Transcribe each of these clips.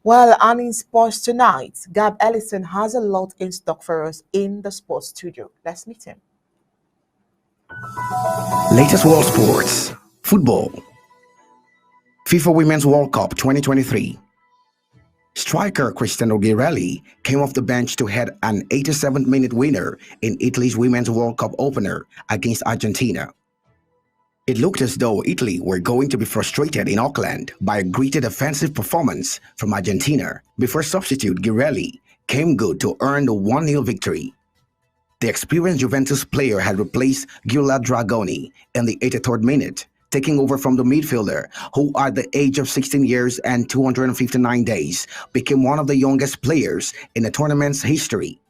Well, and in sports tonight, Gab Ellison has a lot in stock for us in the sports studio. Let's meet him. Latest world sports. Football. FIFA Women's World Cup 2023. Striker Cristiano Girelli came off the bench to head an 87th-minute winner in Italy's Women's World Cup opener against Argentina. It looked as though Italy were going to be frustrated in Auckland by a gritty defensive performance from Argentina before substitute Girelli came good to earn the 1-0 victory. The experienced Juventus player had replaced Giulia Dragoni in the 83rd minute, taking over from the midfielder, who at the age of 16 years and 259 days became one of the youngest players in the tournament's history.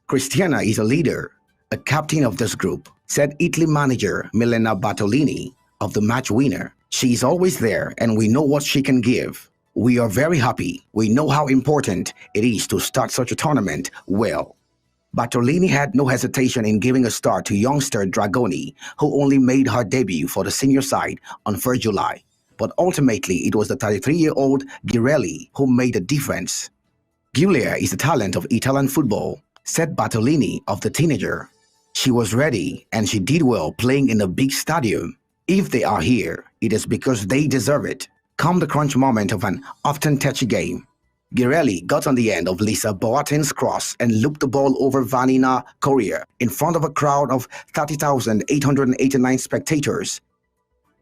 Cristiana is a leader, a captain of this group, said Italy manager Milena Bartolini of the match winner. She is always there and we know what she can give. We are very happy. We know how important it is to start such a tournament well. Bartolini had no hesitation in giving a start to youngster Dragoni, who only made her debut for the senior side on 1st July. But ultimately, it was the 33-year-old Girelli who made the difference. Giulia is the talent of Italian football, said Bartolini of the teenager. She was ready and she did well playing in a big stadium. If they are here, it is because they deserve it. Come the crunch moment of an often touchy game. Girelli got on the end of Lisa Boateng's cross and looped the ball over Vanina Correa in front of a crowd of 30,889 spectators.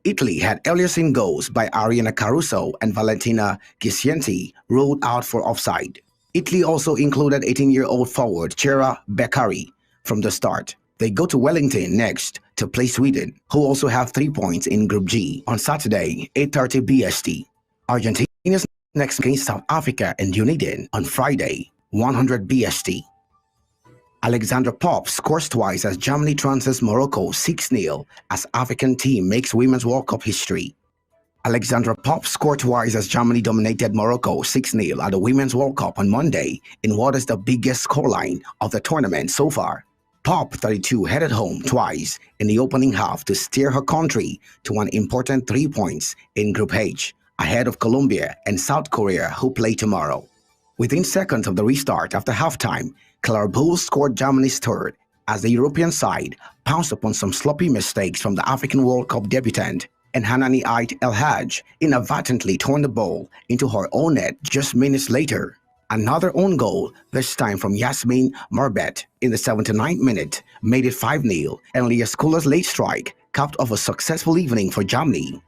Italy had earlier seen goals by Ariana Caruso and Valentina Giscienti ruled out for offside. Italy also included 18-year-old forward Chiara Beccari from the start. They go to Wellington next to play Sweden, who also have 3 points in Group G on Saturday, 8:30 BST. Argentina's next against South Africa and Dunedin on Friday, 100 BST. Alexandra Popp scores twice as Germany trounces Morocco 6-0 as African team makes Women's World Cup history. Alexandra Popp scored twice as Germany dominated Morocco 6-0 at the Women's World Cup on Monday in what is the biggest scoreline of the tournament so far. Popp, 32, headed home twice in the opening half to steer her country to an important 3 points in Group H, ahead of Colombia and South Korea, who play tomorrow. Within seconds of the restart after halftime, Claire Bull scored Germany's third as the European side pounced upon some sloppy mistakes from the African World Cup debutant, and Hanani Ait El Hajj inadvertently turned the ball into her own net just minutes later. Another own goal, this time from Yasmin Marbet in the 79th minute, made it 5-0, and Leah Skula's late strike capped off a successful evening for Germany.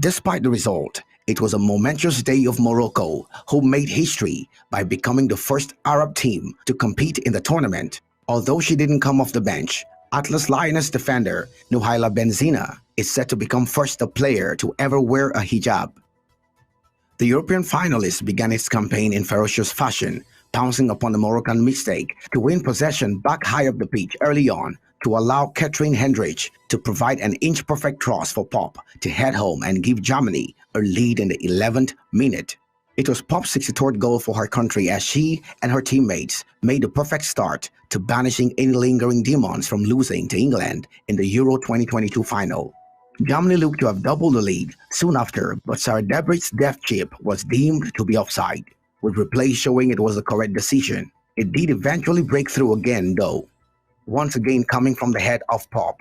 Despite the result, it was a momentous day of Morocco, who made history by becoming the first Arab team to compete in the tournament. Although she didn't come off the bench, Atlas Lioness defender Nouhaila Benzina is set to become first player to ever wear a hijab. The European finalist began its campaign in ferocious fashion, pouncing upon the Moroccan mistake to win possession back high up the pitch early on to allow Katrin Hendrich to provide an inch-perfect cross for Popp to head home and give Germany a lead in the 11th minute. It was Popp's 63rd goal for her country as she and her teammates made the perfect start to banishing any lingering demons from losing to England in the Euro 2022 final. Germany looked to have doubled the lead soon after, but Sarah Debrick's death chip was deemed to be offside, with replay showing it was the correct decision. It did eventually break through again though, once again coming from the head of Popp.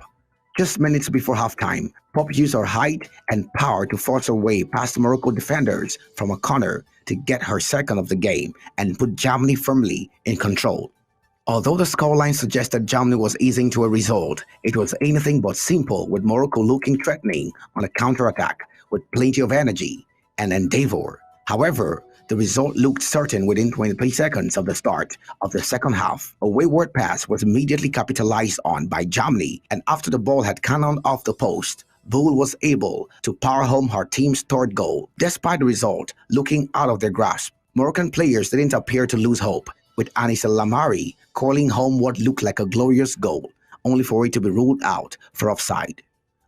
Just minutes before halftime, Popp used her height and power to force her way past the Morocco defenders from a corner to get her second of the game and put Germany firmly in control. Although the scoreline suggested Germany was easing to a result, it was anything but simple, with Morocco looking threatening on a counterattack with plenty of energy and endeavor. However, the result looked certain within 23 seconds of the start of the second half. A wayward pass was immediately capitalized on by Germany, and after the ball had cannoned off the post, Bull was able to power home her team's third goal. Despite the result looking out of their grasp, Moroccan players didn't appear to lose hope, with Anissa Lamari calling home what looked like a glorious goal, only for it to be ruled out for offside.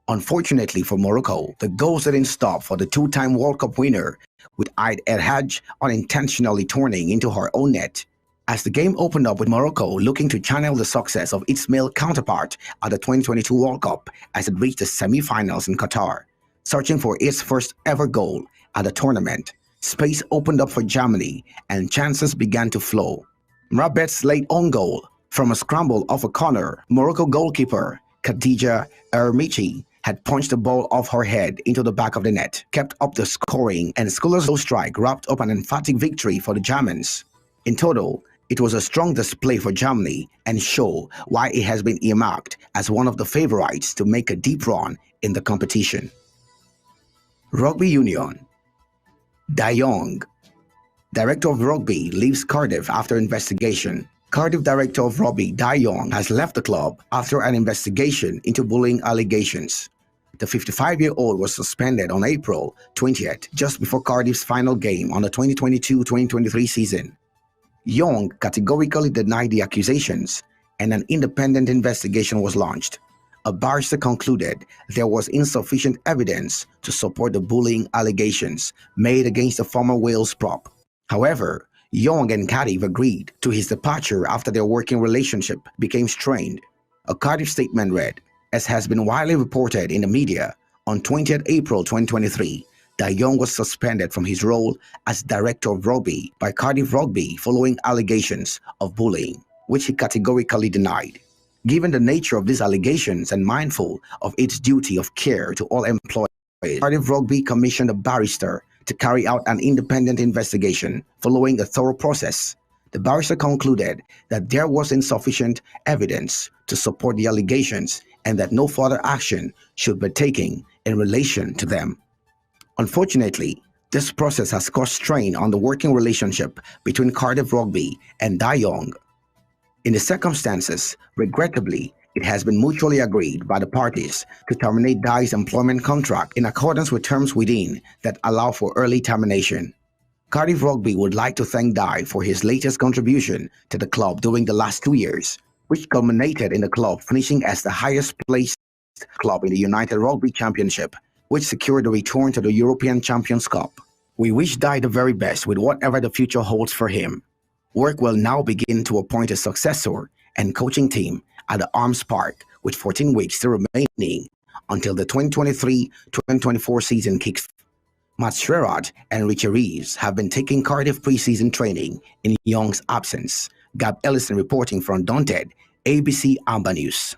Unfortunately for Morocco, the goals didn't stop for the two-time World Cup winner, with Ait El Hajj unintentionally turning into her own net. As the game opened up with Morocco looking to channel the success of its male counterpart at the 2022 World Cup as it reached the semi-finals in Qatar, searching for its first ever goal At the tournament, space opened up for Germany and chances began to flow. Mrabet's late own goal from a scramble off a corner, Morocco goalkeeper Khadija Ermichi had punched the ball off her head into the back of the net, kept up the scoring, and Skuller's goal strike wrapped up an emphatic victory for the Germans. In total, it was a strong display for Germany and show why it has been earmarked as one of the favorites to make a deep run in the competition. Rugby Union. De Jong, Director of Rugby, leaves Cardiff after investigation. Cardiff Director of Rugby De Jong has left the club after an investigation into bullying allegations. The 55-year-old was suspended on April 20th, just before Cardiff's final game on the 2022-2023 season. Young categorically denied the accusations, and an independent investigation was launched. A barrister concluded there was insufficient evidence to support the bullying allegations made against the former Wales prop. However, Young and Cardiff agreed to his departure after their working relationship became strained. A Cardiff statement read, "As has been widely reported in the media, on 20th April 2023, De Jong was suspended from his role as Director of Rugby by Cardiff Rugby following allegations of bullying, which he categorically denied. Given the nature of these allegations and mindful of its duty of care to all employees, Cardiff Rugby commissioned a barrister to carry out an independent investigation following a thorough process. The barrister concluded that there was insufficient evidence to support the allegations and that no further action should be taken in relation to them. Unfortunately, this process has caused strain on the working relationship between Cardiff Rugby and De Jong. In the circumstances, regrettably, it has been mutually agreed by the parties to terminate Dai's employment contract in accordance with terms within that allow for early termination. Cardiff Rugby would like to thank Dai for his latest contribution to the club during the last 2 years, which culminated in the club finishing as the highest placed club in the United Rugby Championship, which secured the return to the European Champions Cup. We wish Dai the very best with whatever the future holds for him. Work will now begin to appoint a successor and coaching team at the Arms Park, with 14 weeks still remaining until the 2023-2024 season kicks. Matt Sherrod and Richie Reeves have been taking Cardiff preseason training in Young's absence. Gab Ellison reporting from Dunted, ABC Amba News.